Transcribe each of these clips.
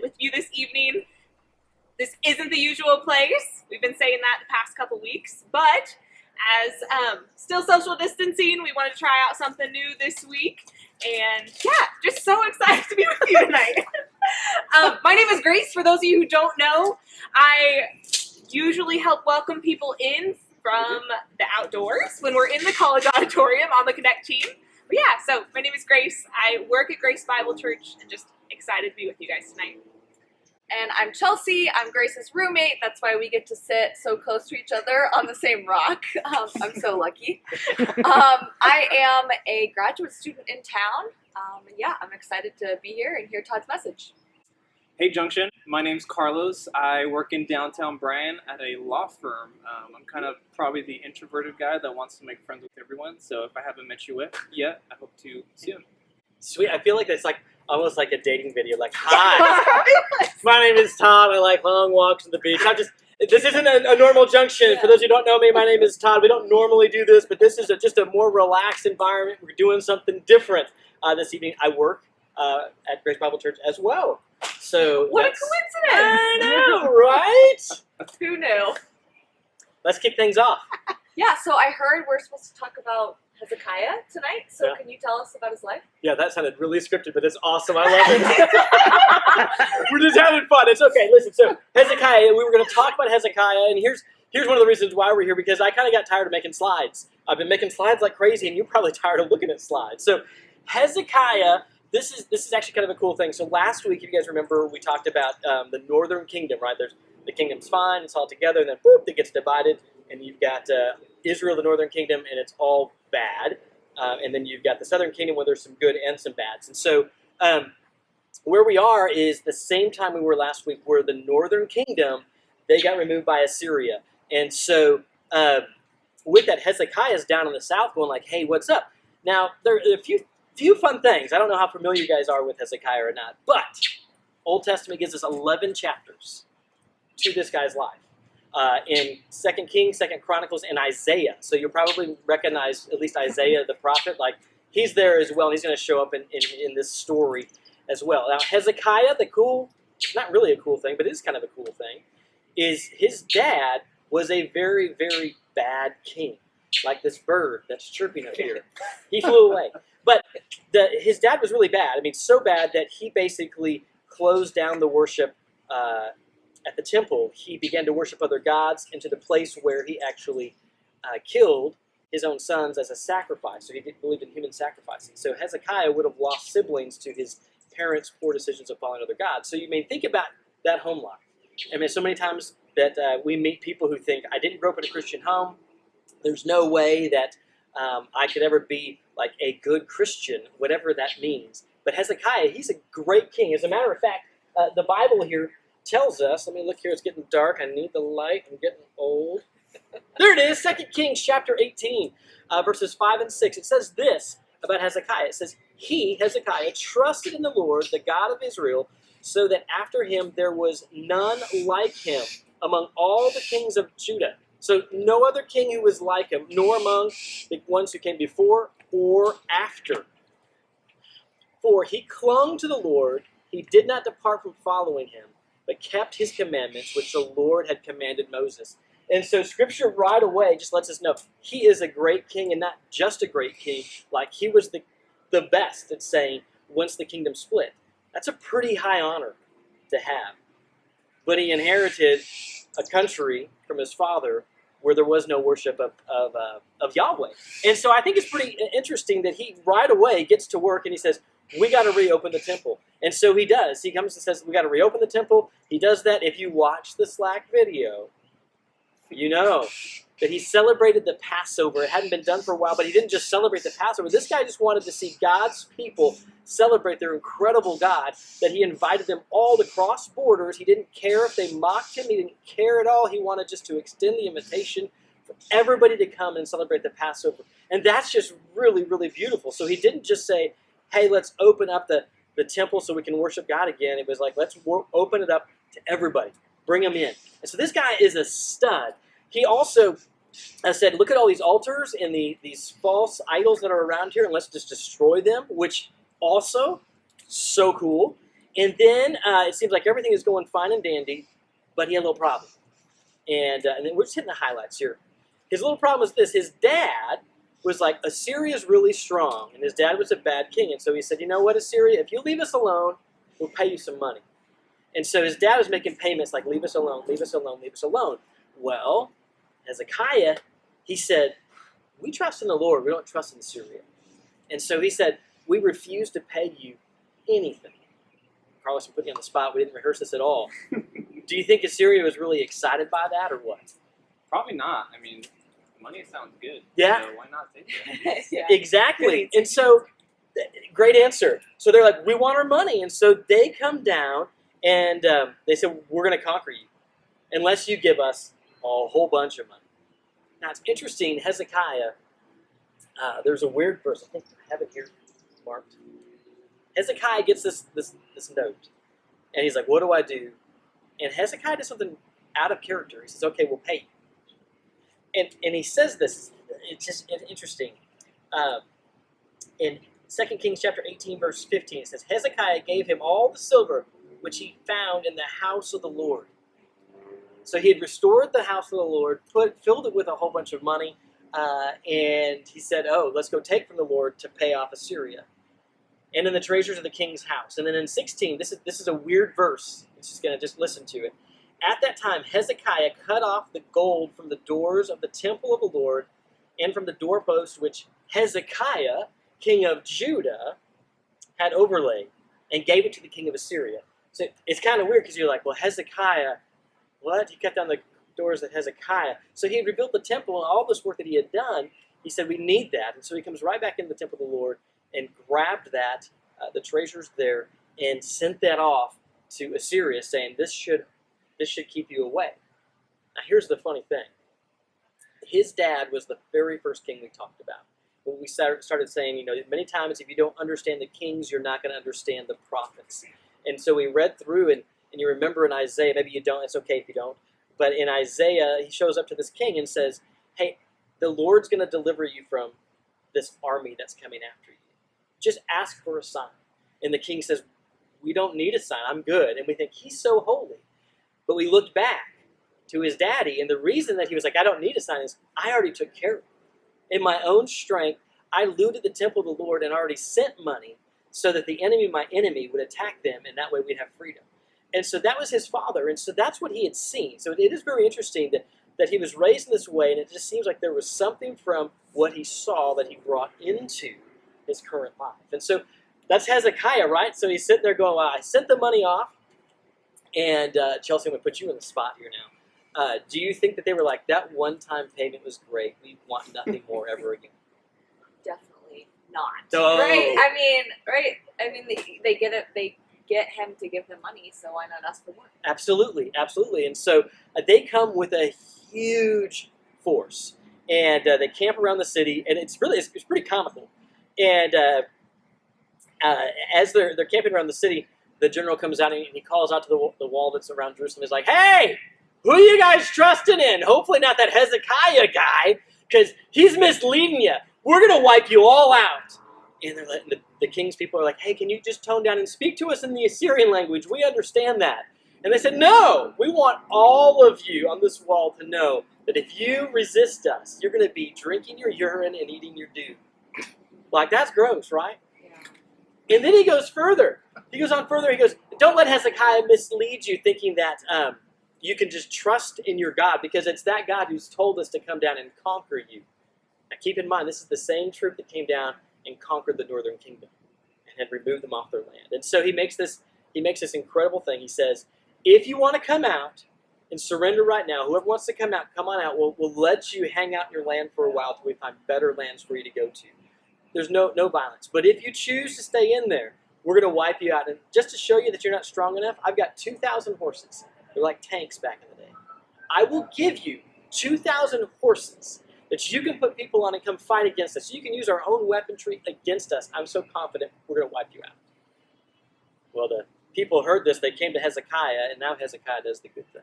with you this evening. This isn't the usual place. We've been saying that the past couple weeks, but as still social distancing, we wanted to try out something new this week. And yeah, just so excited to be with you tonight. My name is Grace. For those of you who don't know, I usually help welcome people in from the outdoors when we're in the college auditorium on the Connect team. But yeah, so my name is Grace. I work at Grace Bible Church and just excited to be with you guys tonight. And I'm Chelsea. I'm Grace's roommate. That's why we get to sit so close to each other on the same rock. I'm so lucky. I am a graduate student in town. And yeah, I'm excited to be here and hear Todd's message. Hey Junction, my name's Carlos. I work in downtown Bryan at a law firm. I'm kind of probably the introverted guy that wants to make friends with everyone. So if I haven't met you yet, I hope to soon. Sweet. I feel like it's like almost like a dating video. Like, hi, my name is Todd. I like long walks on the beach. This isn't a normal junction. Yeah. For those who don't know me, my name is Todd. We don't normally do this, but this is just a more relaxed environment. We're doing something different this evening. I work at Grace Bible Church as well. So What a coincidence! I know, right? Who knew? Let's kick things off. Yeah, so I heard we're supposed to talk about Hezekiah tonight. So Yeah. can you tell us about his life? Yeah, that sounded really scripted, but it's awesome. I love it. We're just having fun. It's okay. Listen, so Hezekiah, we were going to talk about Hezekiah, and here's one of the reasons why we're here, because I kind of got tired of making slides. I've been making slides like crazy, and you're probably tired of looking at slides. So Hezekiah, this is actually kind of a cool thing. So last week, if you guys remember, we talked about the northern kingdom, right? There's the kingdom's fine, it's all together, and then boop, it gets divided, and you've got Israel, the northern kingdom, and it's all bad. And then you've got the southern kingdom where there's some good and some bads. And so where we are is the same time we were last week, where the northern kingdom, they got removed by Assyria. And so with that, Hezekiah's down in the south going like, hey, what's up? Now, there are a few fun things. I don't know how familiar you guys are with Hezekiah or not, but Old Testament gives us 11 chapters to this guy's life. In 2 Kings, 2 Chronicles, and Isaiah. So you'll probably recognize at least Isaiah the prophet. Like, he's there as well, and he's going to show up in this story as well. Now, Hezekiah, not really a cool thing, but it is kind of a cool thing, is his dad was a very, very bad king. Like this bird that's chirping up here. He flew away. But his dad was really bad. I mean, so bad that he basically closed down the worship at the temple. He began to worship other gods, into the place where he actually killed his own sons as a sacrifice. So he didn't believe in human sacrificing. So Hezekiah would have lost siblings to his parents' poor decisions of following other gods. So you may think about that home life. I mean, so many times that we meet people who think, I didn't grow up in a Christian home. There's no way that I could ever be like a good Christian, whatever that means. But Hezekiah, he's a great king. As a matter of fact, the Bible here tells us, let me look here, it's getting dark, I need the light, I'm getting old. There it is, 2 Kings chapter 18, verses 5 and 6. It says this about Hezekiah. It says, he, Hezekiah, trusted in the Lord, the God of Israel, so that after him there was none like him among all the kings of Judah. So no other king who was like him, nor among the ones who came before or after. For he clung to the Lord, he did not depart from following him, but kept his commandments, which the Lord had commanded Moses. And so Scripture right away just lets us know he is a great king, and not just a great king, like he was the best at saying, once the kingdom split. That's a pretty high honor to have. But he inherited a country from his father where there was no worship of Yahweh. And so I think it's pretty interesting that he right away gets to work and he says, we got to reopen the temple. And so he does. He comes and says, we got to reopen the temple. He does that. If you watch the Slack video, you know that he celebrated the Passover. It hadn't been done for a while, but he didn't just celebrate the Passover. This guy just wanted to see God's people celebrate their incredible God, that he invited them all to cross borders. He didn't care if they mocked him. He didn't care at all. He wanted just to extend the invitation for everybody to come and celebrate the Passover. And that's just really, really beautiful. So he didn't just say, hey, let's open up the temple so we can worship God again. It was like, let's open it up to everybody. Bring them in. And so this guy is a stud. He also said, look at all these altars and these false idols that are around here, and let's just destroy them, which also, so cool. And then it seems like everything is going fine and dandy, but he had a little problem. And then we're just hitting the highlights here. His little problem was this. His dad was like, Assyria's really strong, and his dad was a bad king. And so he said, you know what, Assyria, if you leave us alone, we'll pay you some money. And so his dad was making payments like, leave us alone, leave us alone, leave us alone. Well, Hezekiah, he said, we trust in the Lord, we don't trust in Assyria. And so he said, we refuse to pay you anything. Carlos, I'm putting you on the spot. We didn't rehearse this at all. Do you think Assyria was really excited by that or what? Probably not. I mean, money sounds good. Yeah. So why not take it? Yeah. Exactly. And so, great answer. So they're like, we want our money. And so they come down and they said, we're going to conquer you unless you give us a whole bunch of money. Now, it's interesting, Hezekiah, there's a weird verse. I think I have it here marked. Hezekiah gets this note, and he's like, what do I do? And Hezekiah does something out of character. He says, okay, we'll pay you. And he says this, it's interesting. In 2 Kings chapter 18, verse 15, it says, Hezekiah gave him all the silver which he found in the house of the Lord. So he had restored the house of the Lord, filled it with a whole bunch of money, and he said, oh, let's go take from the Lord to pay off Assyria. And in the treasures of the king's house. And then in 16, this is a weird verse. It's just going to just listen to it. At that time, Hezekiah cut off the gold from the doors of the temple of the Lord and from the doorposts which Hezekiah, king of Judah, had overlaid and gave it to the king of Assyria. So it's kind of weird because you're like, well, Hezekiah, what? He cut down the doors of Hezekiah. So he had rebuilt the temple and all this work that he had done. He said, we need that. And so he comes right back into the temple of the Lord and grabbed that, the treasures there, and sent that off to Assyria, saying, this should keep you away. Now here's the funny thing. His dad was the very first king we talked about. When we started saying, many times if you don't understand the kings, you're not going to understand the prophets. And so we read through, and you remember in Isaiah, maybe you don't, it's okay if you don't, but in Isaiah, he shows up to this king and says, hey, the Lord's going to deliver you from this army that's coming after you. Just ask for a sign. And the king says, we don't need a sign, I'm good. And we think, he's so holy. But we looked back to his daddy, and the reason that he was like, I don't need a sign is, I already took care of it. In my own strength, I looted the temple of the Lord and already sent money so that the enemy, my enemy, would attack them, and that way we'd have freedom. And so that was his father, and so that's what he had seen. So it is very interesting that he was raised in this way, and it just seems like there was something from what he saw that he brought into his current life. And so that's Hezekiah, right? So he's sitting there going, well, I sent the money off, and Chelsea, I'm going to put you in the spot here now. Do you think that they were like, that one-time payment was great, we want nothing more ever again? Definitely not. Oh. Right? I mean, they get it. They get him to give them money, so why not ask for more? Absolutely, absolutely. And so they come with a huge force, and they camp around the city, and it's pretty comical. And as they're camping around the city, the general comes out and he calls out to the wall that's around Jerusalem. He's like, hey, who are you guys trusting in? Hopefully not that Hezekiah guy, because he's misleading you. We're going to wipe you all out. And they're like, the king's people are like, hey, can you just tone down and speak to us in the Assyrian language? We understand that. And they said, no, we want all of you on this wall to know that if you resist us, you're going to be drinking your urine and eating your dew. Like, that's gross, right? Yeah. And then he goes further. He goes on further. He goes, don't let Hezekiah mislead you thinking that you can just trust in your God, because it's that God who's told us to come down and conquer you. Now keep in mind, this is the same troop that came down and conquered the northern kingdom and had removed them off their land. And so he makes this incredible thing. He says, if you want to come out and surrender right now, whoever wants to come out, come on out. We'll let you hang out in your land for a while till we find better lands for you to go to. There's no violence. But if you choose to stay in there, we're going to wipe you out. And just to show you that you're not strong enough, I've got 2,000 horses. They're like tanks back in the day. I will give you 2,000 horses that you can put people on and come fight against us. You can use our own weaponry against us. I'm so confident we're going to wipe you out. Well, the people heard this. They came to Hezekiah, and now Hezekiah does the good thing.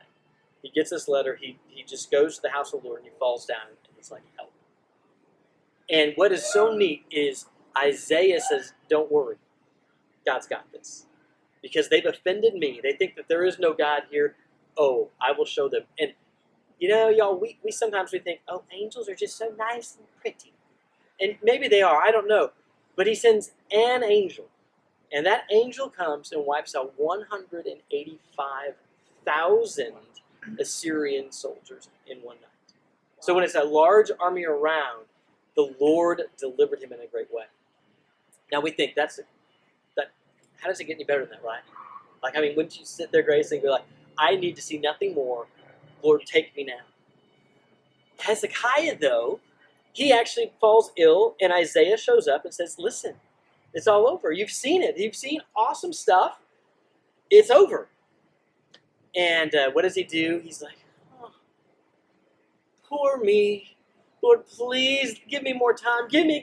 He gets this letter. He just goes to the house of the Lord, and he falls down, and he's like, help. And what is so neat is Isaiah says, don't worry. God's got this. because they've offended me. They think that there is no God here. Oh, I will show them. And you know, y'all, we sometimes we think, oh, angels are just so nice and pretty. And maybe they are, I don't know. But he sends an angel. And that angel comes and wipes out 185,000 Assyrian soldiers in one night. So when it's a large army around, the Lord delivered him in a great way. Now we think that. How does it get any better than that, right? Like, I mean, wouldn't you sit there, Grace, and be like, I need to see nothing more. Lord, take me now. Hezekiah, though, he actually falls ill, and Isaiah shows up and says, listen, it's all over. You've seen it. You've seen awesome stuff. It's over. And what does he do? He's like, oh, poor me. Lord, please give me more time. Give me.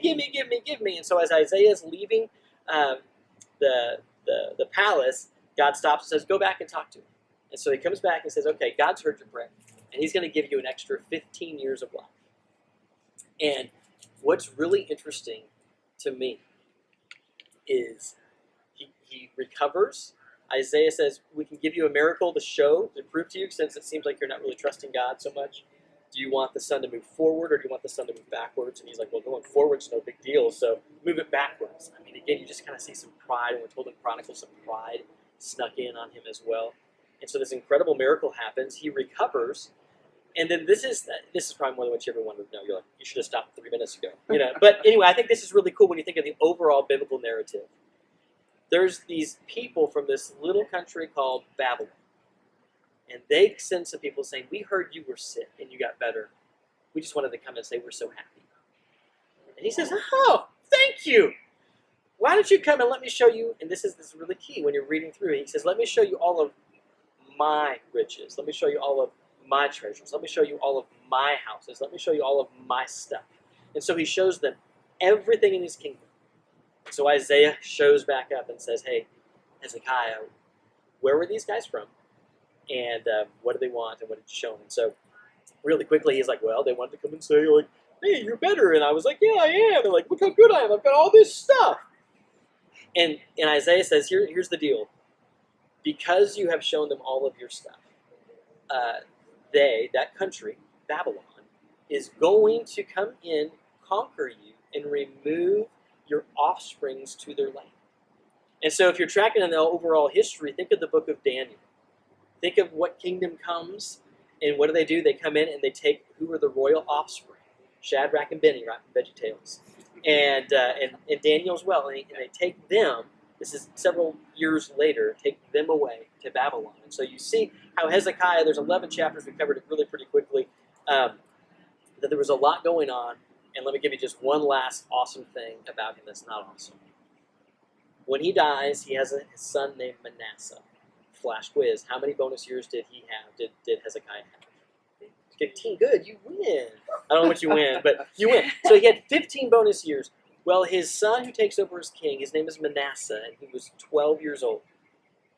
And so as Isaiah is leaving the palace, God stops and says, go back and talk to him. And so he comes back and says, okay, God's heard your prayer, and he's going to give you an extra 15 years of life. And what's really interesting to me is he recovers. Isaiah says, we can give you a miracle to prove to you, since it seems like you're not really trusting God so much. Do you want the sun to move forward, or do you want the sun to move backwards? And he's like, well, going forward's no big deal, so move it backwards. I mean, again, you just kind of see some pride, and we're told in Chronicles some pride snuck in on him as well. And so this incredible miracle happens. He recovers, and then this is probably more than what you ever wanted to know. You're like, you should have stopped 3 minutes ago, you know. But anyway, I think this is really cool when you think of the overall biblical narrative. There's these people from this little country called Babylon, and they send some people saying, we heard you were sick and you got better. We just wanted to come and say we're so happy. And he says, oh, thank you. Why don't you come and let me show you, and this is really key when you're reading through it. He says, let me show you all of my riches. Let me show you all of my treasures. Let me show you all of my houses. Let me show you all of my stuff. And so he shows them everything in his kingdom. So Isaiah shows back up and says, hey, Hezekiah, where were these guys from? And what do they want, and what did you show them? And so really quickly he's like, well, they wanted to come and say, like, hey, you're better. And I was like, yeah, I am. They're like, look how good I am. I've got all this stuff. And Isaiah says, here's the deal. Because you have shown them all of your stuff, that country, Babylon, is going to come in, conquer you, and remove your offsprings to their land. And so if you're tracking in the overall history, think of the book of Daniel. Think of what kingdom comes, and what do? They come in and they take who are the royal offspring, Shadrach and Benny, right from VeggieTales, and Daniel as well, and they take them. This is several years later. Take them away to Babylon, and so you see how Hezekiah. There's 11 chapters. We covered it really pretty quickly. That there was a lot going on, and let me give you just one last awesome thing about him that's not awesome. When he dies, he has a son named Manasseh. Flash quiz. How many bonus years did he have? Did Hezekiah have? 15. Good, you win. I don't know what you win, but you win. So he had 15 bonus years. Well, his son who takes over as king, his name is Manasseh, and he was 12 years old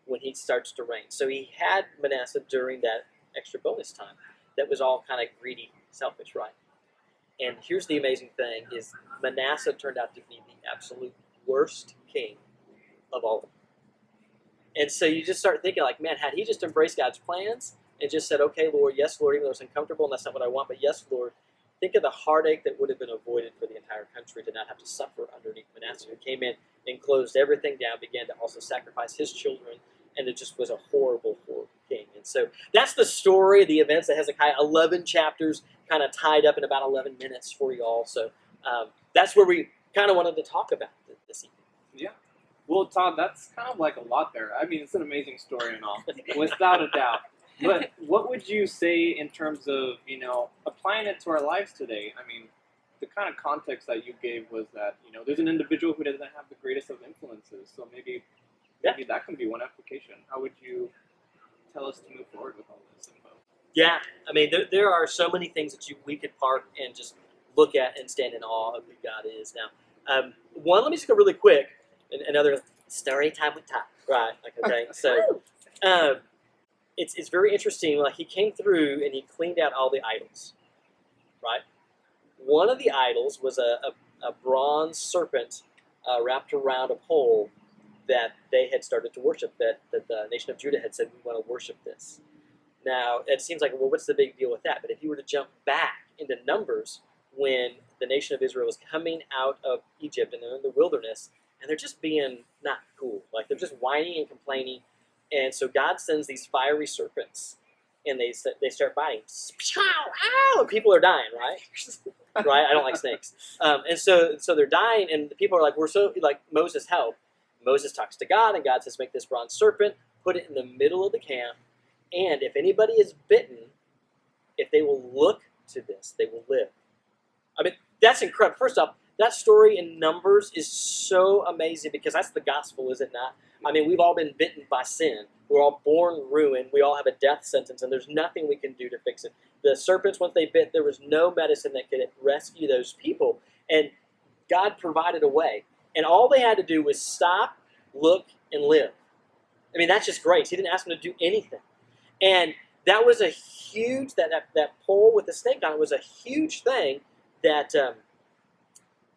when he starts to reign. So he had Manasseh during that extra bonus time. That was all kind of greedy, selfish, right? And here's the amazing thing, is Manasseh turned out to be the absolute worst king of all of them. And so you just start thinking, like, man, had he just embraced God's plans and just said, okay, Lord, yes, Lord, even though it's uncomfortable and that's not what I want, but yes, Lord, think of the heartache that would have been avoided for the entire country to not have to suffer underneath Manasseh, who came in and closed everything down, began to also sacrifice his children, and it just was a horrible, horrible king. And so that's the story, the events of Hezekiah, 11 chapters kind of tied up in about 11 minutes for you all. So that's where we kind of wanted to talk about this evening. Yeah. Well, Todd, that's kind of like a lot there. I mean, it's an amazing story and all, without a doubt. But what would you say in terms of, applying it to our lives today? I mean, the kind of context that you gave was that, there's an individual who doesn't have the greatest of influences. So maybe that can be one application. How would you tell us to move forward with all this info? Yeah, I mean, there are so many things that we could park and just look at and stand in awe of who God is. Now, let me just go really quick. Another story time with Todd. Right, okay. So it's very interesting. Like, he came through and he cleaned out all the idols, right? One of the idols was a bronze serpent wrapped around a pole that they had started to worship, that the nation of Judah had said, we want to worship this. Now, it seems like, well, what's the big deal with that? But if you were to jump back into Numbers, when the nation of Israel was coming out of Egypt and they're in the wilderness, and they're just being not cool. Like, they're just whining and complaining. And so God sends these fiery serpents, and they start biting. Ow! And people are dying, right? Right? I don't like snakes. And so they're dying, and the people are like, we're so, like, Moses, help. Moses talks to God, and God says, make this bronze serpent, put it in the middle of the camp, and if anybody is bitten, if they will look to this, they will live. I mean, that's incredible. First off, that story in Numbers is so amazing because that's the gospel, is it not? I mean, we've all been bitten by sin. We're all born ruined. We all have a death sentence, and there's nothing we can do to fix it. The serpents, once they bit, there was no medicine that could rescue those people, and God provided a way. And all they had to do was stop, look, and live. I mean, that's just grace. He didn't ask them to do anything. And that was a huge, that pole with the snake on it was a huge thing that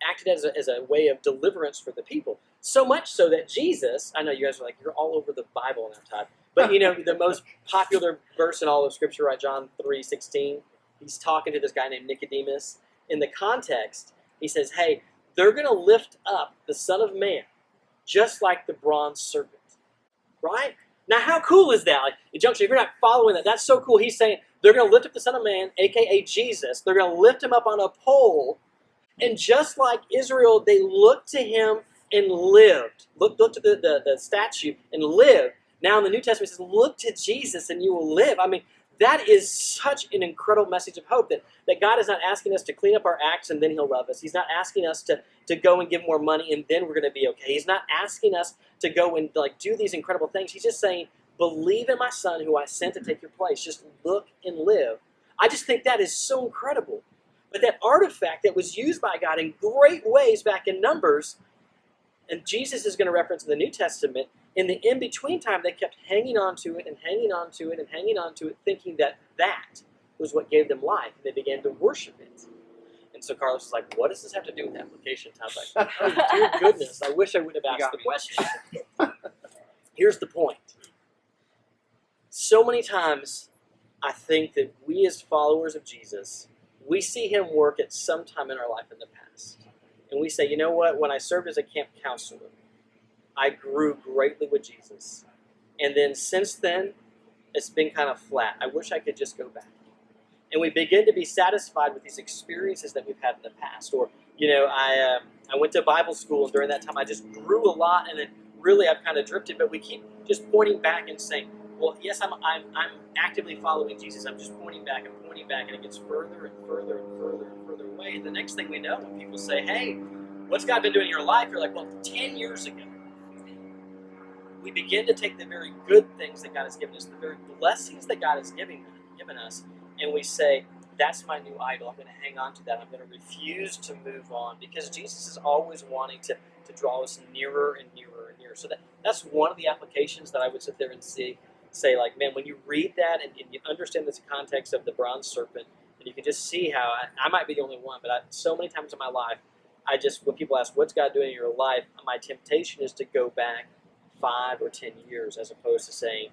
acted as a way of deliverance for the people. So much so that Jesus, I know you guys are like, you're all over the Bible now, Todd. But you know, the most popular verse in all of Scripture, right, John 3:16, he's talking to this guy named Nicodemus. In the context, he says, hey, they're going to lift up the Son of Man just like the bronze serpent. Right? Now, how cool is that? Like, Junction, if you're not following that, that's so cool. He's saying they're going to lift up the Son of Man, a.k.a. Jesus. They're going to lift him up on a pole. And just like Israel, they looked to him and lived. Look to the statue and lived. Now in the New Testament, it says, look to Jesus and you will live. I mean, that is such an incredible message of hope that God is not asking us to clean up our acts and then he'll love us. He's not asking us to go and give more money and then we're going to be okay. He's not asking us to go and like do these incredible things. He's just saying, believe in my Son who I sent to take your place. Just look and live. I just think that is so incredible. But that artifact that was used by God in great ways back in Numbers, and Jesus is going to reference in the New Testament, in the in-between time, they kept hanging on to it and hanging on to it and hanging on to it, thinking that was what gave them life. And they began to worship it. And so Carlos was like, what does this have to do with application? Tom's like, oh, dear goodness, I wish I would have asked the question. Here's the point. So many times, I think that we as followers of Jesus, we see him work at some time in our life in the past. And we say, you know what, when I served as a camp counselor, I grew greatly with Jesus. And then since then, it's been kind of flat. I wish I could just go back. And we begin to be satisfied with these experiences that we've had in the past. Or, you know, I went to Bible school, and during that time I just grew a lot, and then really I've kind of drifted. But we keep just pointing back and saying, well, yes, I'm actively following Jesus. I'm just pointing back, and it gets further and further and further and further away. And the next thing we know, when people say, hey, what's God been doing in your life? You're like, well, 10 years ago. We begin to take the very good things that God has given us, the very blessings that God has given us, and we say, that's my new idol. I'm going to hang on to that. I'm going to refuse to move on because Jesus is always wanting to draw us nearer and nearer and nearer. So that's one of the applications that I would sit there and say like, man, when you read that and you understand this context of the bronze serpent, and you can just see how, I might be the only one, but so many times in my life, when people ask, what's God doing in your life, my temptation is to go back 5 or 10 years as opposed to saying,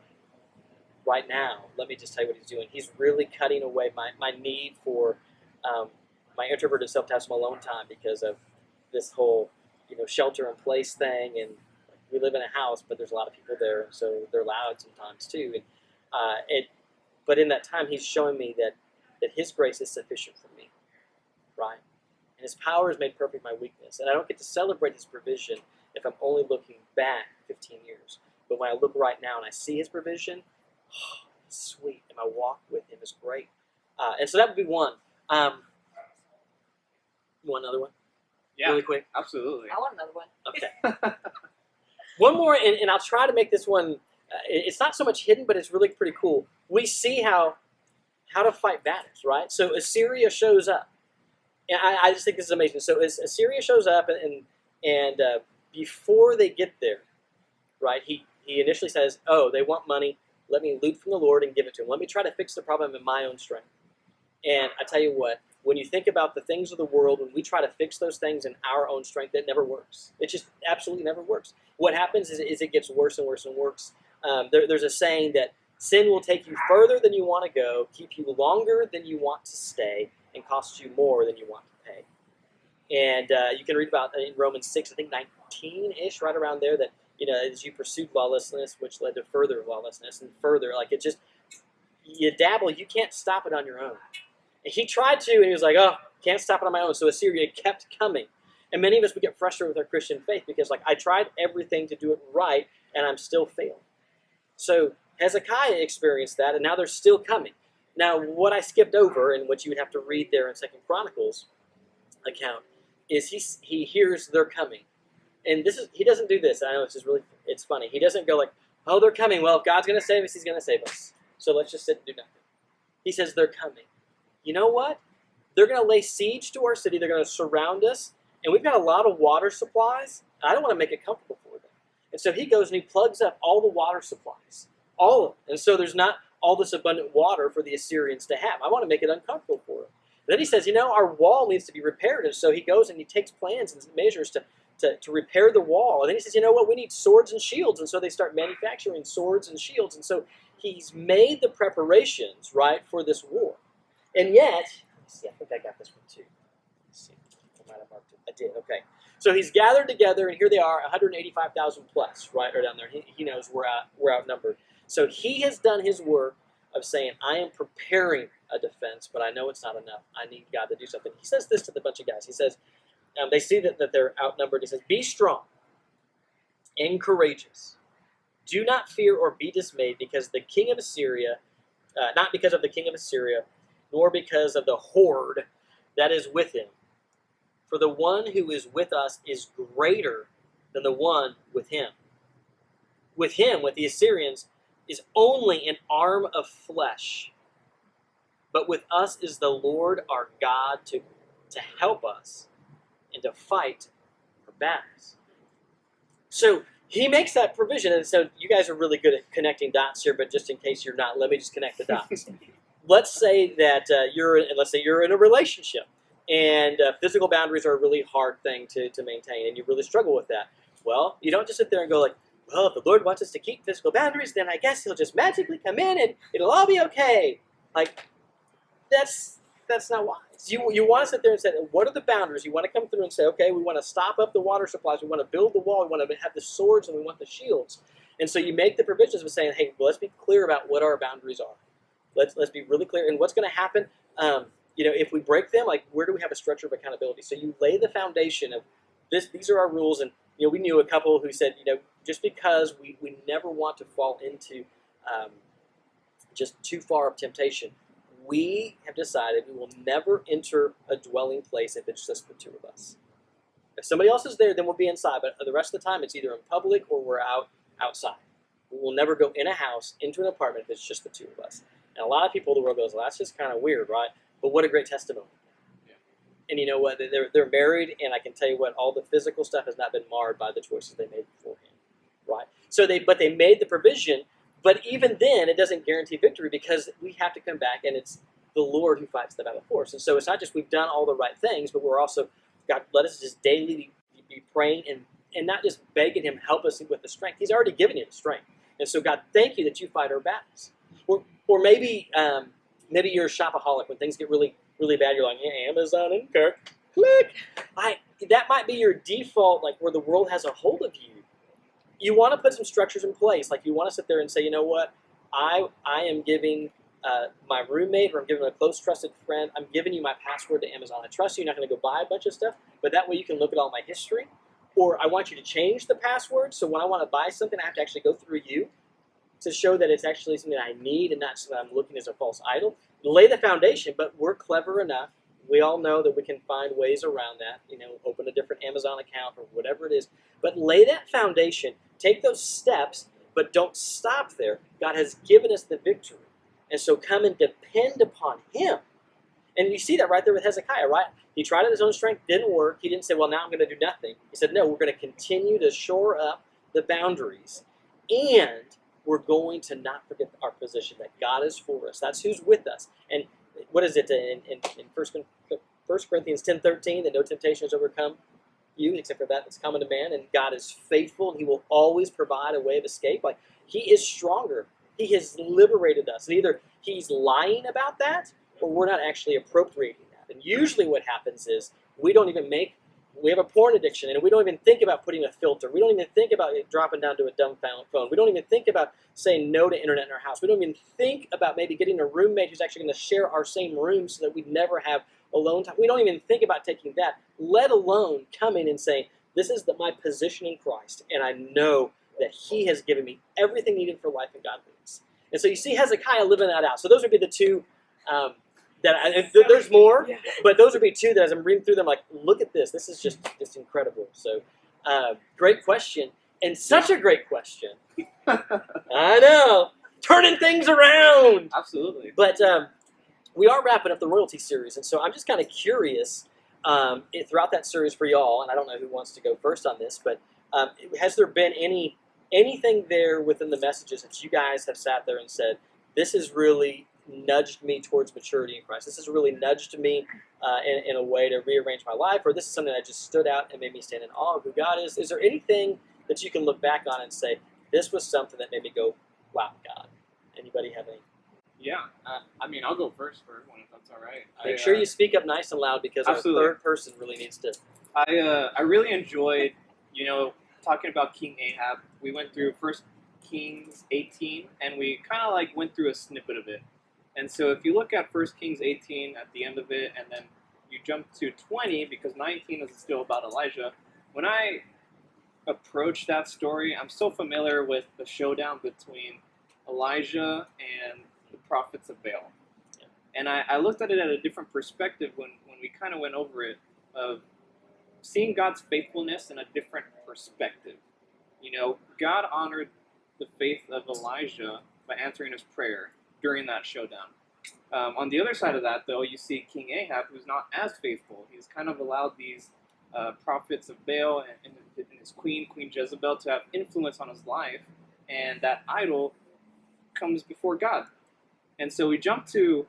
right now, let me just tell you what he's doing. He's really cutting away my need for my introverted self to have some alone time because of this whole, shelter in place thing. And we live in a house, but there's a lot of people there, so they're loud sometimes too. And but in that time, he's showing me that his grace is sufficient for me, right? And his power is made perfect my weakness. And I don't get to celebrate his provision if I'm only looking back 15 years. But when I look right now and I see his provision, it's sweet. And my walk with him is great. And so that would be one. You want another one? Yeah, really quick? absolutely. I want another one. Okay. One more, and I'll try to make this one, it's not so much hidden, but it's really pretty cool. We see how to fight battles, right? So Assyria shows up. And I just think this is amazing. So Assyria shows up, and before they get there, right, he initially says, oh, they want money. Let me loot from the Lord and give it to them. Let me try to fix the problem in my own strength. And I tell you what, when you think about the things of the world, when we try to fix those things in our own strength, it never works. It just absolutely never works. What happens is it gets worse and worse and worse. There's a saying that sin will take you further than you want to go, keep you longer than you want to stay, and cost you more than you want to pay. And you can read about in Romans 6, I think 19-ish, right around there, that as you pursued lawlessness, which led to further lawlessness, and further, like it just, you dabble, you can't stop it on your own. And he tried to, and he was like, oh, can't stop it on my own. So Assyria kept coming. And many of us would get frustrated with our Christian faith because, like, I tried everything to do it right, and I'm still failing. So Hezekiah experienced that, and now they're still coming. Now, what I skipped over, and what you would have to read there in 2 Chronicles account, is he hears they're coming. And he doesn't do this. I know it's funny. He doesn't go like, oh, they're coming. Well, if God's going to save us, he's going to save us. So let's just sit and do nothing. He says they're coming. You know what? They're going to lay siege to our city. They're going to surround us. And we've got a lot of water supplies. I don't want to make it comfortable for them. And so he goes and he plugs up all the water supplies. All of them. And so there's not all this abundant water for the Assyrians to have. I want to make it uncomfortable for them. And then he says, our wall needs to be repaired. And so he goes and he takes plans and measures to repair the wall. And then he says, you know what? We need swords and shields. And so they start manufacturing swords and shields. And so he's made the preparations, right, for this war. And yet, I think I got this one too. Let's see. I might have marked it. I did. Okay. So he's gathered together, and here they are, 185,000 plus, right, or down there. He knows we're outnumbered. So he has done his work of saying, I am preparing a defense, but I know it's not enough. I need God to do something. He says this to the bunch of guys. He says, they see that they're outnumbered. He says, be strong and courageous. Do not fear or be dismayed because the king of Assyria, not because of the king of Assyria, nor because of the horde that is with him. For the one who is with us is greater than the one with him. With him, with the Assyrians, is only an arm of flesh. But with us is the Lord our God to help us and to fight our battles. So he makes that provision. And so you guys are really good at connecting dots here, but just in case you're not, let me just connect the dots. Let's say that you're in a relationship, and physical boundaries are a really hard thing to maintain, and you really struggle with that. Well, you don't just sit there and go like, well, if the Lord wants us to keep physical boundaries, then I guess he'll just magically come in and it'll all be okay. Like, that's not wise. You want to sit there and say, what are the boundaries? You want to come through and say, okay, we want to stop up the water supplies, we want to build the wall, we want to have the swords, and we want the shields. And so you make the provisions of saying, hey, well, let's be clear about what our boundaries are. Let's be really clear. And what's going to happen, if we break them, like, where do we have a structure of accountability? So you lay the foundation of this. These are our rules. And, we knew a couple who said, just because we never want to fall into just too far of temptation, we have decided we will never enter a dwelling place if it's just the two of us. If somebody else is there, then we'll be inside. But the rest of the time, it's either in public or we're outside. We will never go in a house, into an apartment, if it's just the two of us. And a lot of people in the world goes, well, that's just kind of weird, right? But what a great testimony. Yeah. And you know what? They're married, and I can tell you what, all the physical stuff has not been marred by the choices they made beforehand, right? So they made the provision, but even then, it doesn't guarantee victory because we have to come back, and it's the Lord who fights the battle for us. And so it's not just we've done all the right things, but we're also, God, let us just daily be praying and not just begging him, help us with the strength. He's already given you the strength. And so, God, thank you that you fight our battles. Or maybe you're a shopaholic. When things get really, really bad, you're like, yeah, Amazon and click. That might be your default, like where the world has a hold of you. You want to put some structures in place. Like you want to sit there and say, you know what, I am giving my roommate, or I'm giving a close trusted friend, I'm giving you my password to Amazon. I trust you. You're not going to go buy a bunch of stuff, but that way you can look at all my history. Or I want you to change the password, so when I want to buy something, I have to actually go through you to show that it's actually something I need and not something I'm looking as a false idol. Lay the foundation, but we're clever enough. We all know that we can find ways around that, open a different Amazon account or whatever it is. But lay that foundation, take those steps, but don't stop there. God has given us the victory. And so come and depend upon him. And you see that right there with Hezekiah, right? He tried it in his own strength, didn't work. He didn't say, well, now I'm going to do nothing. He said, no, we're going to continue to shore up the boundaries. And we're going to not forget our position, that God is for us. That's who's with us. And what is it in 1 Corinthians 10:13 that no temptation has overcome you except for that that's common to man, and God is faithful and he will always provide a way of escape. Like, he is stronger. He has liberated us. And either he's lying about that or we're not actually appropriating that. And usually what happens is we have a porn addiction and we don't even think about putting a filter. We don't even think about it dropping down to a dumb phone. We don't even think about saying no to internet in our house. We don't even think about maybe getting a roommate who's actually going to share our same room so that we never have alone time. We don't even think about taking that, let alone coming and saying, this is my position in Christ, and I know that he has given me everything needed for life and godliness. And so you see Hezekiah living that out. So those would be the two there's more, but those would be two that as I'm reading through them, like, look at this. This is just incredible. So great question, and such a great question. I know, turning things around. Absolutely. But we are wrapping up the royalty series, and so I'm just kind of curious throughout that series for y'all, and I don't know who wants to go first on this, but has there been anything there within the messages that you guys have sat there and said, this has really nudged me towards maturity in Christ. This has really nudged me in a way to rearrange my life, or this is something that just stood out and made me stand in awe of who God is. Is there anything that you can look back on and say, this was something that made me go, wow, God? Anybody have any? Yeah, I mean, I'll go first for everyone if that's all right. Make sure you speak up nice and loud because Absolutely. our third person really needs to. I really enjoyed, talking about King Ahab. We went through 1 Kings 18, and we kind of like went through a snippet of it. And so if you look at 1 Kings 18 at the end of it, and then you jump to 20, because 19 is still about Elijah, when I approach that story, I'm so familiar with the showdown between Elijah and the prophets of Baal. And I looked at it at a different perspective when we kind of went over it, of seeing God's faithfulness in a different perspective. God honored the faith of Elijah by answering his prayer during that showdown. On the other side of that, though, you see King Ahab, who's not as faithful. He's kind of allowed these prophets of Baal and his Queen Jezebel, to have influence on his life, and that idol comes before God. And so we jump to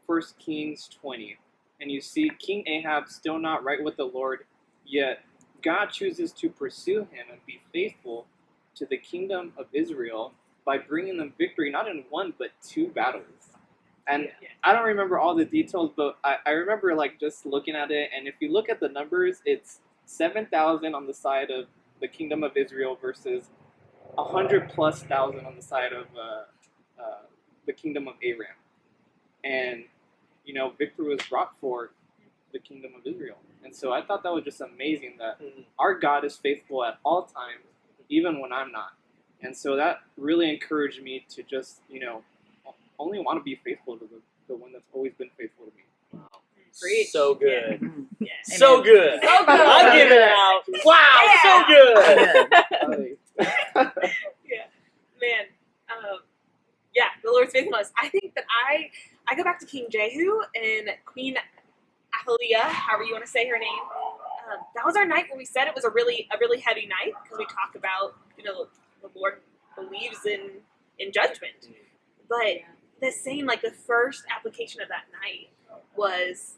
1 Kings 20, and you see King Ahab still not right with the Lord, yet God chooses to pursue him and be faithful to the kingdom of Israel by bringing them victory, not in one, but two battles. And I don't remember all the details, but I remember like just looking at it, and if you look at the numbers, it's 7,000 on the side of the kingdom of Israel versus 100,000+ on the side of the kingdom of Aram. And, victory was brought for the kingdom of Israel. And so I thought that was just amazing that our God is faithful at all times, even when I'm not. And so that really encouraged me to just, only want to be faithful to the one that's always been faithful to me. Wow. Preach. So good. Yeah. So good. So good. I'm giving it out. Wow, Yeah. so good. Man, the Lord's faithfulness. I think that I go back to King Jehu and Queen Athaliah, however you want to say her name. That was our night where we said it was a really heavy night, because we talk about the Lord believes in judgment, but the same, like, the first application of that night was,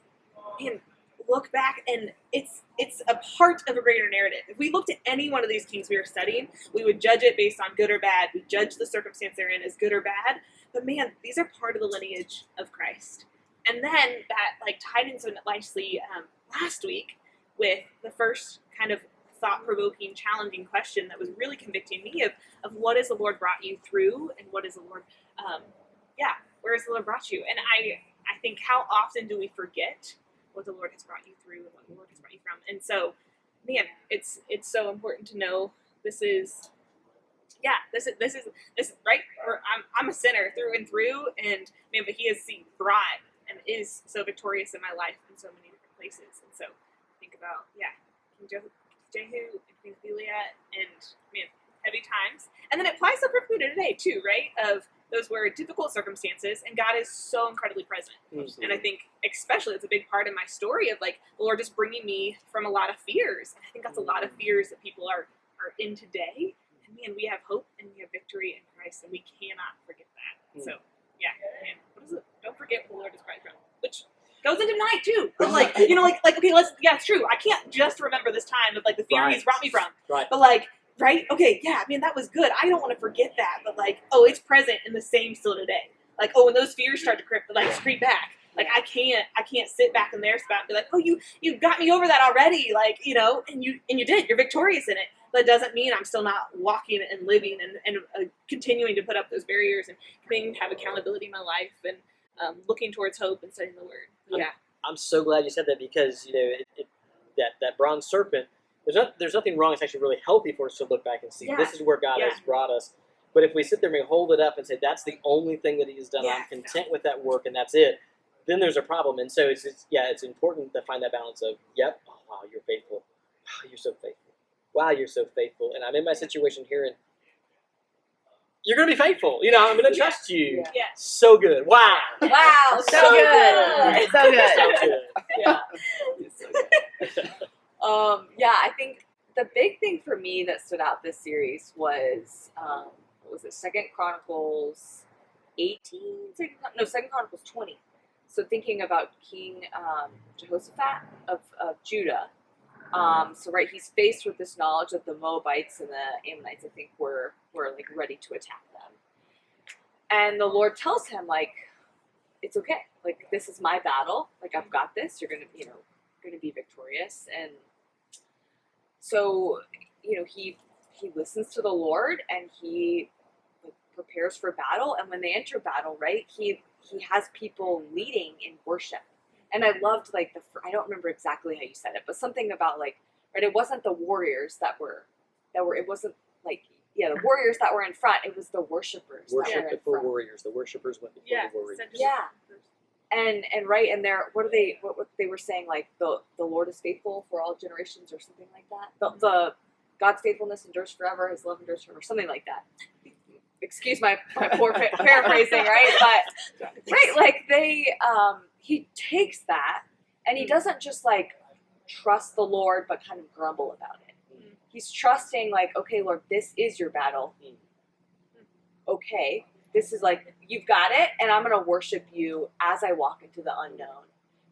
look back, and it's a part of a greater narrative. If we looked at any one of these kings we were studying, we would judge it based on good or bad. We judge the circumstance they're in as good or bad. But man, these are part of the lineage of Christ. And then that tied in so nicely last week with the first kind of thought-provoking, challenging question that was really convicting me of what has the Lord brought you through, and what is the Lord, where has the Lord brought you? And I think, how often do we forget what the Lord has brought you through and what the Lord has brought you from? And so, man, it's so important to know this is right. I'm a sinner through and through, and man, but He has brought and is so victorious in my life in so many different places. And so, think about King Jehu and Queen Athaliah, and man, heavy times. And then it applies so perfectly to today too, right? Of those were difficult circumstances, and God is so incredibly present. Absolutely. And I think, especially, it's a big part of my story of the Lord just bringing me from a lot of fears. And I think that's a lot of fears that people are in today. And man, we have hope and we have victory in Christ, and we cannot forget that. So, man, what is it? Don't forget what the Lord has brought you from. goes into night too. But like, you know, like okay, it's true. I can't just remember this time of like the fear he's brought me from. Right. But like, right? Okay, yeah, man, that was good. I don't want to forget that. But like, oh, it's present in the same still today. Like, oh, when those fears start to creep back. Like I can't sit back in their spot and be like, oh, you got me over that already. Like, you know, and you did. You're victorious in it. But it doesn't mean I'm still not walking and living and continuing to put up those barriers and continuing to have accountability in my life and looking towards hope and studying the Word. Yeah. I'm so glad you said that because, you know, that bronze serpent, there's nothing wrong. It's actually really healthy for us to look back and see this is where God has brought us. But if we sit there and we hold it up and say that's the only thing that He has done, I'm content with that work and that's it, then there's a problem. And so it's important to find that balance of, yep, oh, wow, you're faithful. Wow, you're so faithful. Wow, you're so faithful. And I'm in my situation here and you're going to be faithful. You know, I'm going to trust you. Yeah. So good. Wow. Wow, so good. So good. So good. Yeah. I think the big thing for me that stood out this series was, what was it, 2 Chronicles 18? No, 2 Chronicles 20. So thinking about King Jehoshaphat of Judah. He's faced with this knowledge that the Moabites and the Ammonites, I think, were like ready to attack them. And the Lord tells him, like, it's okay. Like, this is my battle. Like, I've got this. You're gonna be victorious. And so, you know, he listens to the Lord and he like, prepares for battle. And when they enter battle, right, he has people leading in worship. And I loved like I don't remember exactly how you said it, but something about like, right, it wasn't the warriors that were it wasn't like, the warriors that were in front, it was the worshipers that were in front. Warriors. The worshipers went before the warriors. Yeah. And right, and what they were saying, like the Lord is faithful for all generations or something like that. The God's faithfulness endures forever, His love endures forever, something like that. Excuse my poor paraphrasing, right? But right, like he takes that and he doesn't just like trust the Lord but kind of grumble about it. He's trusting like, okay, Lord, this is your battle. Okay, this is like, you've got it, and I'm going to worship you as I walk into the unknown.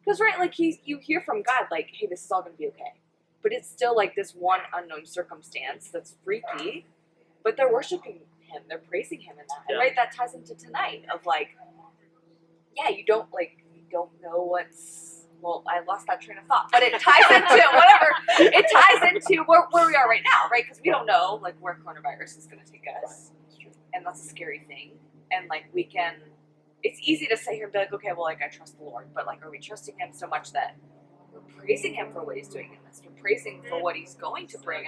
Because, right, like you hear from God, like, hey, this is all going to be okay. But it's still like this one unknown circumstance that's freaky, but they're worshiping Him, they're praising Him in that. And right, that ties into tonight of like, you don't know what's, well, I lost that train of thought, but it ties into whatever. It ties into where we are right now, right? Because we don't know like where coronavirus is going to take us, and that's a scary thing. And like it's easy to sit here and be like, okay, well, like I trust the Lord, but like, are we trusting Him so much that we're praising Him for what He's doing in this? We're praising for what He's going to bring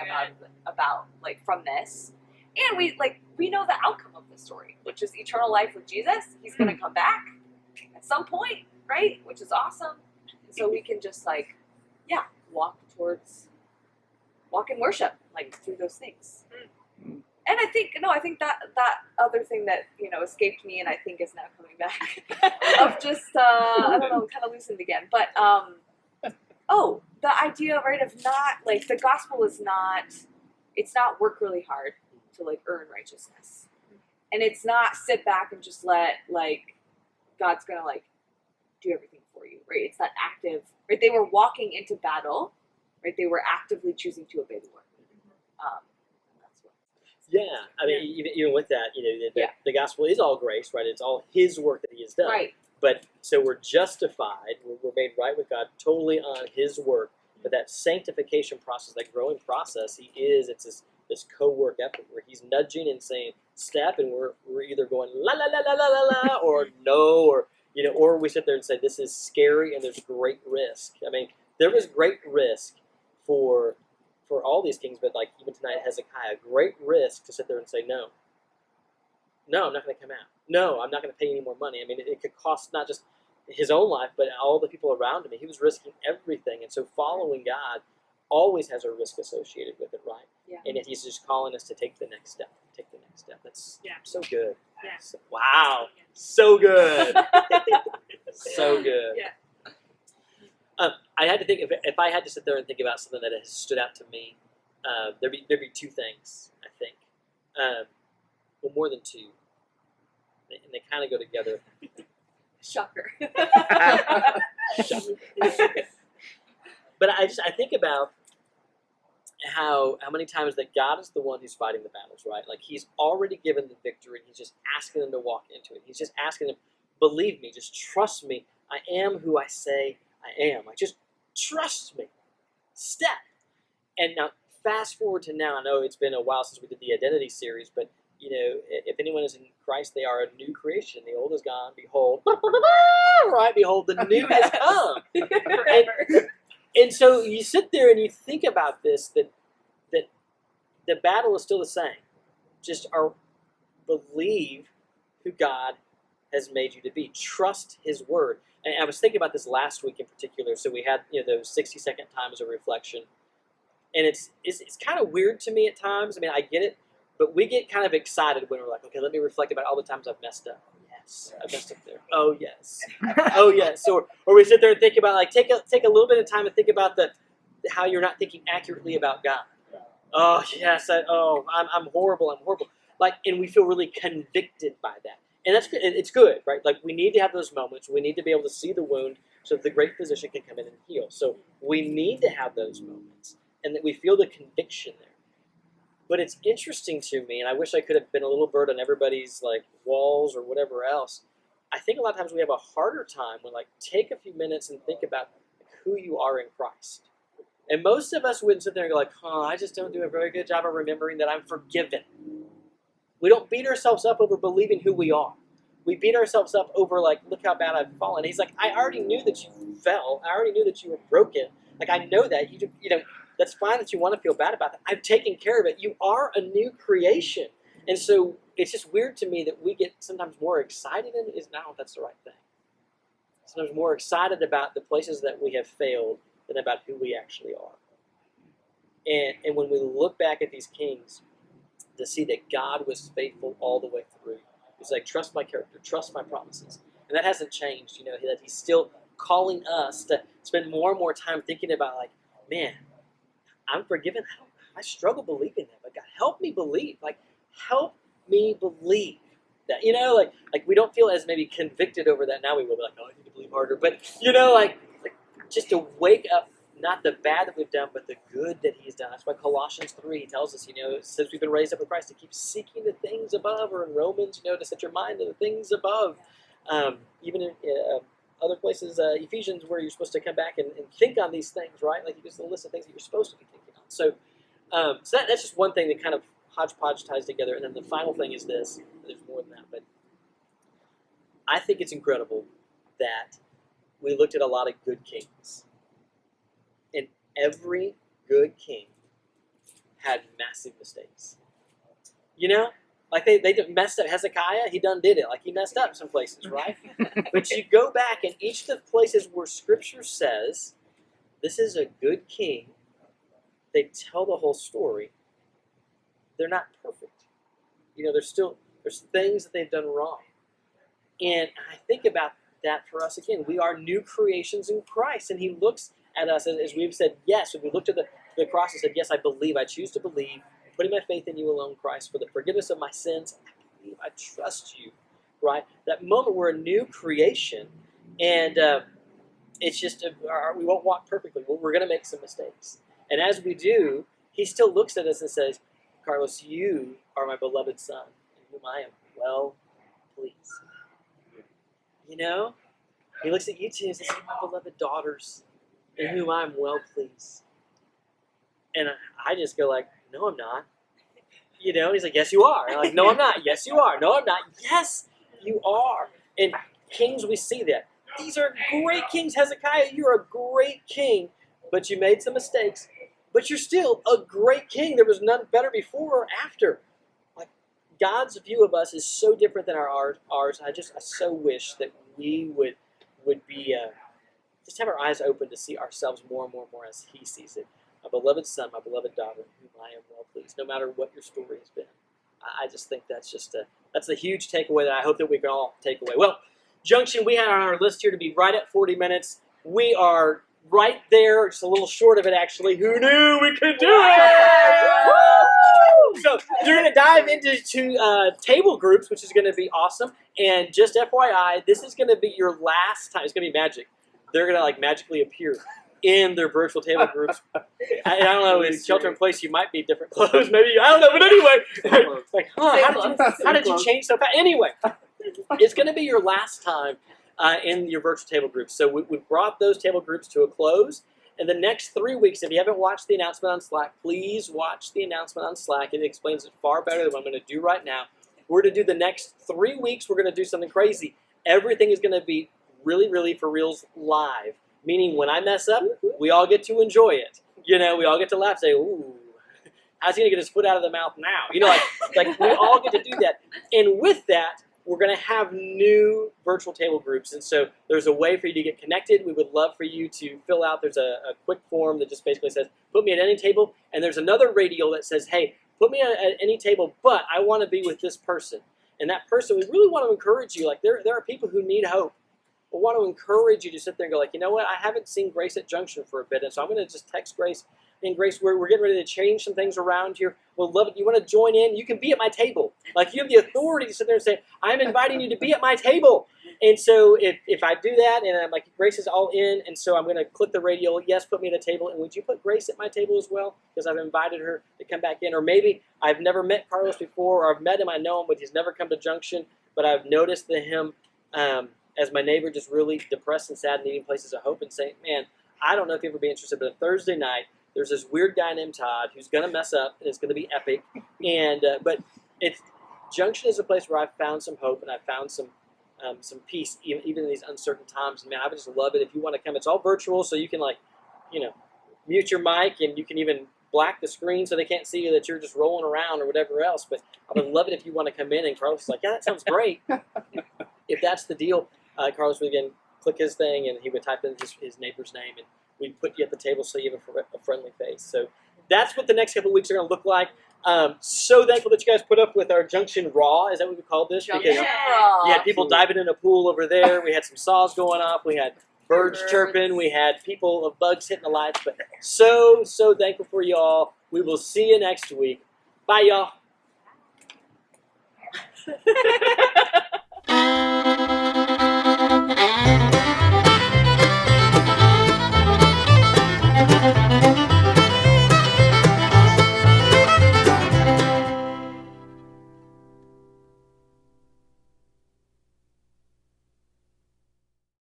about like from this, and we know the outcome of the story, which is eternal life with Jesus. He's going to come back at some point, right? Which is awesome. So we can just like, walk in worship, like through those things. And I think that other thing that, escaped me and I think is now coming back of just, I don't know, kind of loosened again. But, the idea, right, of not, like, the gospel is not, it's not work really hard to, like, earn righteousness. And it's not sit back and just let, like, God's gonna, like, do everything for you, right? It's that active, right? They were walking into battle, right? They were actively choosing to obey the Lord. That's what. Yeah, I mean, even with that, the gospel is all grace, right? It's all His work that He has done. Right. But so we're justified, we're made right with God, totally on His work. But that sanctification process, that growing process, it's this co-work effort where He's nudging and saying, step, and we're either going la la la la la la la, or no, or we sit there and say, this is scary and there's great risk. I mean, there was great risk for all these kings, but like even tonight, Hezekiah, great risk to sit there and say, no, I'm not going to come out. No, I'm not going to pay any more money. I mean, it could cost not just his own life, but all the people around him. He was risking everything. And so following God always has a risk associated with it, right? Yeah. And if He's just calling us to take the next step. That's so good. Yeah. Wow. So good. So good. Yeah. I had to think, if I had to sit there and think about something that has stood out to me, there'd be two things, I think. Well, more than two. And they kind of go together. Shocker. But I think about how many times that God is the one who's fighting the battles, right? Like He's already given the victory. He's just asking them to walk into it. He's just asking them, believe me, just trust me. I am who I say I am. Like just trust me. Step. And now fast forward to now. I know it's been a while since we did the identity series, but you know, if anyone is in Christ, they are a new creation. The old is gone. Behold, right? Behold, the new has come. And so you sit there and you think about this, that the battle is still the same. Just believe who God has made you to be. Trust His word. And I was thinking about this last week in particular. So we had those 60-second times of reflection. And it's kind of weird to me at times. I mean, I get it. But we get kind of excited when we're like, okay, let me reflect about all the times I've messed up. Yes, I messed up there. Oh, yes. Oh, yes. Or we sit there and think about, like, take a little bit of time and think about how you're not thinking accurately about God. Oh, yes. I'm horrible. I'm horrible. Like, and we feel really convicted by that. And that's good. It's good, right? Like, we need to have those moments. We need to be able to see the wound so that the great physician can come in and heal. So we need to have those moments and that we feel the conviction there. But it's interesting to me, and I wish I could have been a little bird on everybody's like walls or whatever else. I think a lot of times we have a harder time when take a few minutes and think about who you are in Christ. And most of us wouldn't sit there and go like, I just don't do a very good job of remembering that I'm forgiven. We don't beat ourselves up over believing who we are. We beat ourselves up over look how bad I've fallen. He's like, I already knew that you fell. I already knew that you were broken. Like I know that you know. That's fine that you want to feel bad about that. I've taken care of it. You are a new creation. And so it's just weird to me that we get sometimes more excited, and is not that's the right thing. Sometimes more excited about the places that we have failed than about who we actually are. And when we look back at these kings, to see that God was faithful all the way through. He's like, trust my character, trust my promises. And that hasn't changed, that He's still calling us to spend more and more time thinking about man, I'm forgiven. I struggle believing that, but God, help me believe. Help me believe that. We don't feel as maybe convicted over that now. We will be like, I need to believe harder. But just to wake up, not the bad that we've done, but the good that He's done. That's why Colossians 3 tells us, since we've been raised up with Christ, to keep seeking the things above, or in Romans, to set your mind to the things above. Even in other places, Ephesians, where you're supposed to come back and think on these things, right? Like you just list of things that you're supposed to be thinking on. So, that's just one thing that kind of hodgepodge ties together. And then the final thing is this. There's more than that, but I think it's incredible that we looked at a lot of good kings. And every good king had massive mistakes. They messed up. Hezekiah, he done did it. He messed up some places, right? But you go back, and each of the places where Scripture says, this is a good king, they tell the whole story. They're not perfect. There's things that they've done wrong. And I think about that for us again. We are new creations in Christ, and He looks at us, as we've said, yes, when we looked at the cross and said, yes, I believe, I choose to believe, putting my faith in you alone, Christ, for the forgiveness of my sins. I believe, I trust you, right? That moment we're a new creation, and it's just, we won't walk perfectly. We're going to make some mistakes. And as we do, He still looks at us and says, Carlos, you are my beloved Son, in whom I am well pleased. He looks at you too and says, you're my beloved daughters, in whom I am well pleased. And I just go no, I'm not. And He's like, yes, you are. And I'm like, no, I'm not. Yes, you are. No, I'm not. Yes, you are. And kings, we see that. These are great kings. Hezekiah, you're a great king, but you made some mistakes. But you're still a great king. There was none better before or after. God's view of us is so different than ours. I so wish that we would be just have our eyes open to see ourselves more and more and more as He sees it. My beloved son, my beloved daughter, whom I am well pleased, no matter what your story has been. I just think that's a huge takeaway that I hope that we can all take away. Well, Junction, we had on our list here to be right at 40 minutes. We are right there, just a little short of it actually. Who knew we could do it? Woo! So you're going to dive into table groups, which is going to be awesome. And just FYI, this is going to be your last time. It's going to be magic. they're gonna like magically appear in their virtual table groups. I don't know, in shelter in place, you might be different clothes, maybe. I don't know, but anyway, like, how did you change so fast? Anyway, it's gonna be your last time in your virtual table groups. So we've brought those table groups to a close. And the next 3 weeks, if you haven't watched the announcement on Slack, please watch the announcement on Slack. It explains it far better than what I'm going to do right now. We're going to do the next 3 weeks, we're going to do something crazy. Everything is going to be really, really for reals live. Meaning when I mess up, we all get to enjoy it. You know, we all get to laugh, say, ooh, how's he going to get his foot out of the mouth now? You know, like we all get to do that. And with that, we're going to have new virtual table groups. And so there's a way for you to get connected. We would love for you to fill out, there's a quick form that just basically says, put me at any table. And there's another radial that says, hey, put me at any table, but I want to be with this person. And that person, we really want to encourage you. Like there are people who need hope. We want to encourage you to sit there and go like, you know what, I haven't seen Grace at Junction for a bit. And so I'm going to just text Grace. And Grace, we're getting ready to change some things around here. We'll love it. You want to join in? You can be at my table. Like you have the authority to sit there and say, I'm inviting you to be at my table. And so if I do that and I'm like, Grace is all in, and so I'm going to click the radial, yes, put me at a table. And would you put Grace at my table as well? Because I've invited her to come back in. Or maybe I've never met Carlos before, or I've met him, I know him, but he's never come to Junction. But I've noticed that him as my neighbor just really depressed and sad, needing places of hope, and saying, man, I don't know if you ever be interested, but a Thursday night, there's this weird guy named Todd who's going to mess up, and it's going to be epic. And but Junction is a place where I've found some hope, and I've found some peace, even in these uncertain times. Man, I would just love it if you want to come. It's all virtual, so you can mute your mic, and you can even black the screen so they can't see you that you're just rolling around or whatever else. But I would love it if you want to come in. And Carlos is like, yeah, that sounds great. If that's the deal, Carlos would again click his thing, and he would type in his neighbor's name, and we'd put you at the table so you have a friendly face. So that's what the next couple of weeks are going to look like. So thankful that you guys put up with our Junction Raw. Is that what we called this? Junction Because Raw. you had people diving in a pool over there. We had some saws going off. We had birds chirping. We had bugs hitting the lights. But so thankful for you all. We will see you next week. Bye, y'all.